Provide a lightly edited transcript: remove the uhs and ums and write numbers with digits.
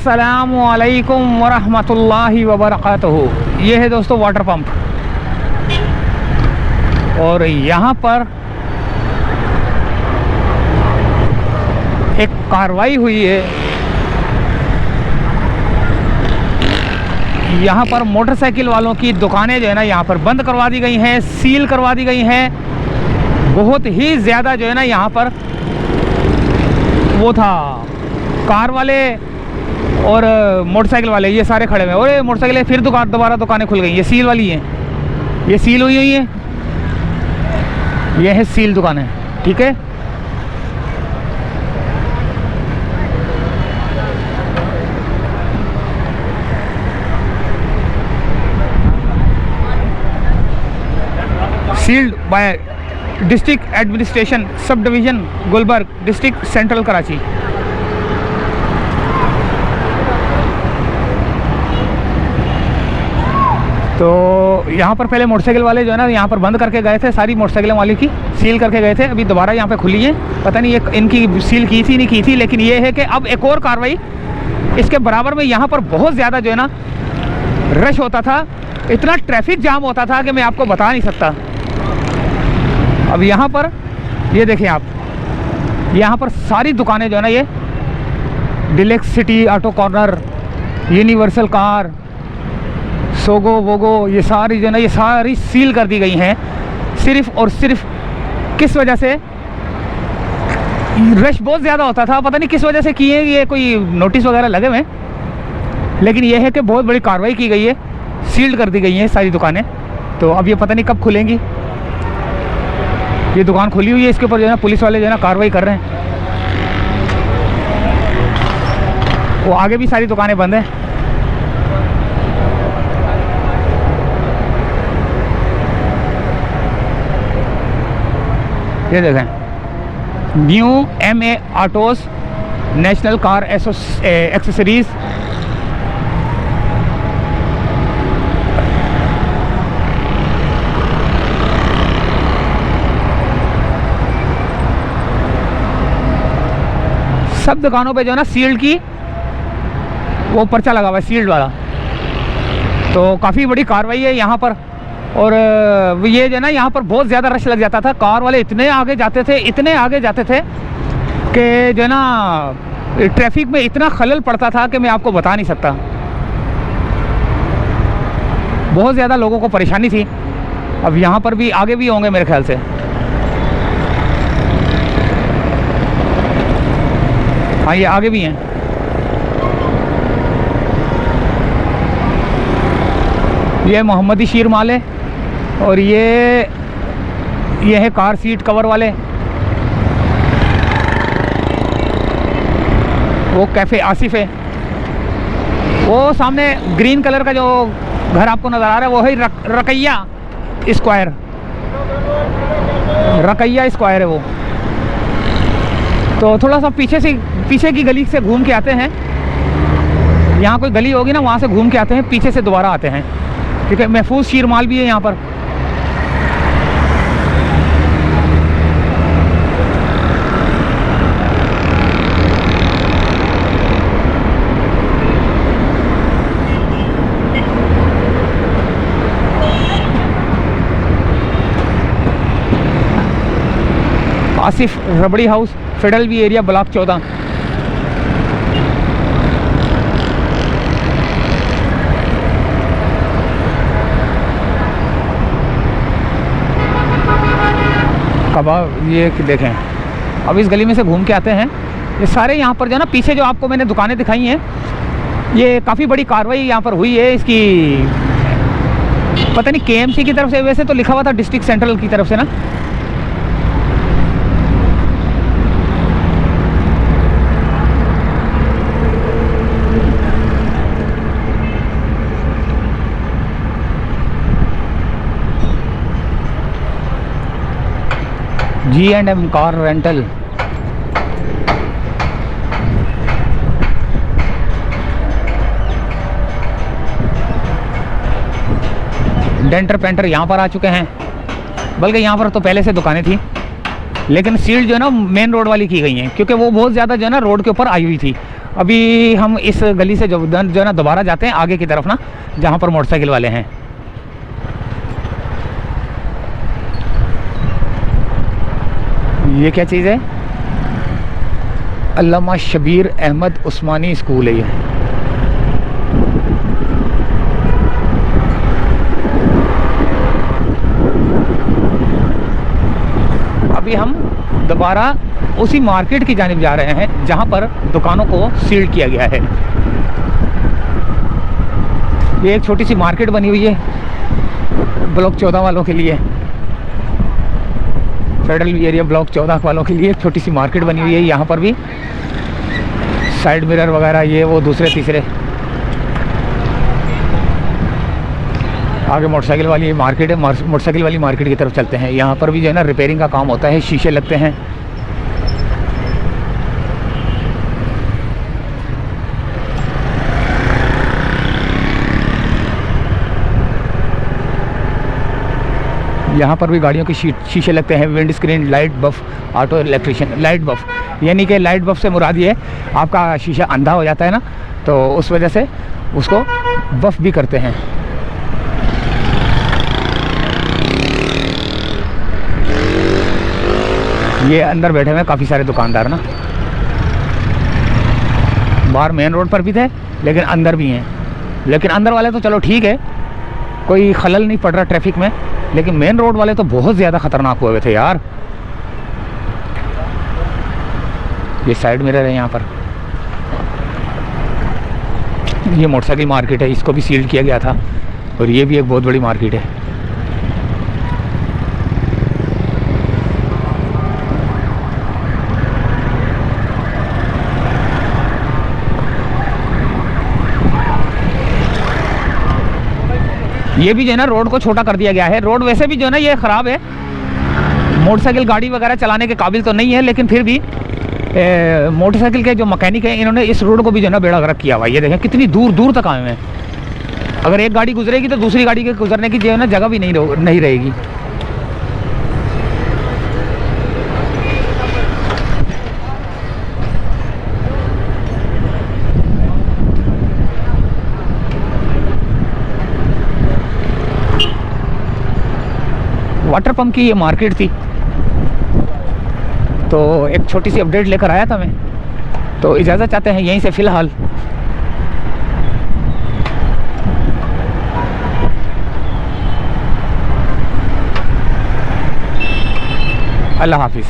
अस्सलामु अलैकुम वरहमतुल्लाहि वबरकातुहू। ये है दोस्तों वाटर पंप, और यहाँ पर एक कार्रवाई हुई है। यहाँ पर मोटरसाइकिल वालों की दुकानें जो है ना यहाँ पर बंद करवा दी गई हैं, सील करवा दी गई हैं। बहुत ही ज़्यादा जो है ना यहाँ पर वो था, कार वाले और मोटरसाइकिल वाले ये सारे खड़े हुए। और ये मोटरसाइकिल फिर दोबारा दुकानें खुल गई। ये सील वाली हैं, ये सील हुई है, ये है सील दुकानें, ठीक है। Sealed by district administration sub division Gulberg, district central Karachi. तो यहाँ पर पहले मोटरसाइकिल वाले जो है ना यहाँ पर बंद करके गए थे, सारी मोटरसाइकिलों वाली की सील करके गए थे। अभी दोबारा यहाँ पे खुली है, पता नहीं ये इनकी सील की थी नहीं की थी, लेकिन ये है कि अब एक और कार्रवाई इसके बराबर में। यहाँ पर बहुत ज़्यादा जो है ना रश होता था, इतना ट्रैफिक जाम होता था कि मैं आपको बता नहीं सकता। अब यहाँ पर ये देखें आप, यहाँ पर सारी दुकानें जो है ना ये deluxe city, auto corner, universal car, सोगो वोगो, ये सारी जो है ना ये सारी सील कर दी गई हैं। सिर्फ और सिर्फ किस वजह से? रश बहुत ज़्यादा होता था, पता नहीं किस वजह से किए, ये कोई नोटिस वगैरह लगे हुए हैं, लेकिन ये है कि बहुत बड़ी कार्रवाई की गई है, सील्ड कर दी गई हैं सारी दुकानें। तो अब ये पता नहीं कब खुलेंगी। ये दुकान खुली हुई है, इसके ऊपर जो है ना पुलिस वाले जो है ना कार्रवाई कर रहे हैं। वो आगे भी सारी दुकानें बंद हैं। ये देखें, new MA autos national car accessories. सब दुकानों पे जो है ना सील्ड की वो पर्चा लगा हुआ है, सील्ड वाला। तो काफ़ी बड़ी कार्रवाई है यहाँ पर। और ये जो है ना यहाँ पर बहुत ज़्यादा रश लग जाता था, कार वाले इतने आगे जाते थे, इतने आगे जाते थे कि जो है ना ट्रैफिक में इतना खलल पड़ता था कि मैं आपको बता नहीं सकता। बहुत ज़्यादा लोगों को परेशानी थी। अब यहाँ पर भी आगे भी होंगे मेरे ख्याल से। हाँ, ये आगे भी हैं। ये मोहम्मदी शीर माल है, और ये है कार सीट कवर वाले। वो कैफ़े आसिफ है। वो सामने ग्रीन कलर का जो घर आपको नज़र आ रहा है वो है रकैया स्क्वायर, रकैया स्क्वायर है वो। तो थोड़ा सा पीछे की गली से घूम के आते हैं। यहाँ कोई गली होगी ना, वहाँ से घूम के आते हैं, पीछे से दोबारा आते हैं, ठीक है। महफूज शीर माल भी है यहाँ पर। Asif rabri house, federal B area, block 14। कबाब ये देखें। अब इस गली में से घूम के आते हैं। ये सारे यहाँ पर जो है ना पीछे जो आपको मैंने दुकानें दिखाई हैं, ये काफ़ी बड़ी कार्रवाई यहाँ पर हुई है। इसकी पता नहीं KMC की तरफ से, वैसे तो लिखा हुआ था डिस्ट्रिक्ट सेंट्रल की तरफ से ना। G&M car rental. Denter painter यहाँ पर आ चुके हैं, बल्कि यहाँ पर तो पहले से दुकानें थी, लेकिन सील्ड जो है ना मेन रोड वाली की गई हैं, क्योंकि वो बहुत ज़्यादा जो है ना रोड के ऊपर आई हुई थी। अभी हम इस गली से जो है ना दोबारा जाते हैं आगे की तरफ ना, जहाँ पर मोटरसाइकिल वाले हैं। ये क्या चीज़ है? अल्लामा शबीर अहमद उस्मानी स्कूल है ये। अभी हम दोबारा उसी मार्केट की जानिब जा रहे हैं जहां पर दुकानों को सील किया गया है। ये एक छोटी सी मार्केट बनी हुई है ब्लॉक 14 वालों के लिए, फेडरल एरिया ब्लॉक 14 वालों के लिए एक छोटी सी मार्केट बनी हुई है। यहाँ पर भी साइड मिरर वगैरह ये वो दूसरे तीसरे। आगे मोटरसाइकिल वाली मार्केट है, मोटरसाइकिल वाली मार्केट की तरफ चलते हैं। यहाँ पर भी जो है ना रिपेयरिंग का काम होता है, शीशे लगते हैं। यहाँ पर भी गाड़ियों के शीशे लगते हैं, विंड स्क्रीन, लाइट बफ, ऑटो इलेक्ट्रिशियन। लाइट बफ यानी कि लाइट बफ से मुराद ये है आपका शीशा अंधा हो जाता है ना, तो उस वजह से उसको बफ भी करते हैं। ये अंदर बैठे हुए काफ़ी सारे दुकानदार ना, बाहर मेन रोड पर भी थे लेकिन अंदर भी हैं। लेकिन अंदर वाले तो चलो ठीक है, कोई खलल नहीं पड़ रहा ट्रैफिक में, लेकिन मेन रोड वाले तो बहुत ज़्यादा ख़तरनाक हुए थे यार। ये साइड मिरर है यहाँ पर। ये मोटरसाइकिल मार्केट है, इसको भी सील किया गया था, और ये भी एक बहुत बड़ी मार्केट है। ये भी जो है ना रोड को छोटा कर दिया गया है। रोड वैसे भी जो है ना ये ख़राब है, मोटरसाइकिल गाड़ी वगैरह चलाने के काबिल तो नहीं है, लेकिन फिर भी मोटरसाइकिल के जो मैकेनिक हैं इन्होंने इस रोड को भी जो है ना बेड़ा गर्क किया हुआ है। ये देखें कितनी दूर दूर तक आए हुए हैं। अगर एक गाड़ी गुजरेगी तो दूसरी गाड़ी के गुजरने की जो है ना जगह भी नहीं रहेगी। वाटर पंप की ये मार्केट थी, तो एक छोटी सी अपडेट लेकर आया था मैं, तो इजाज़त चाहते हैं यहीं से फ़िलहाल। अल्लाह हाफिज़।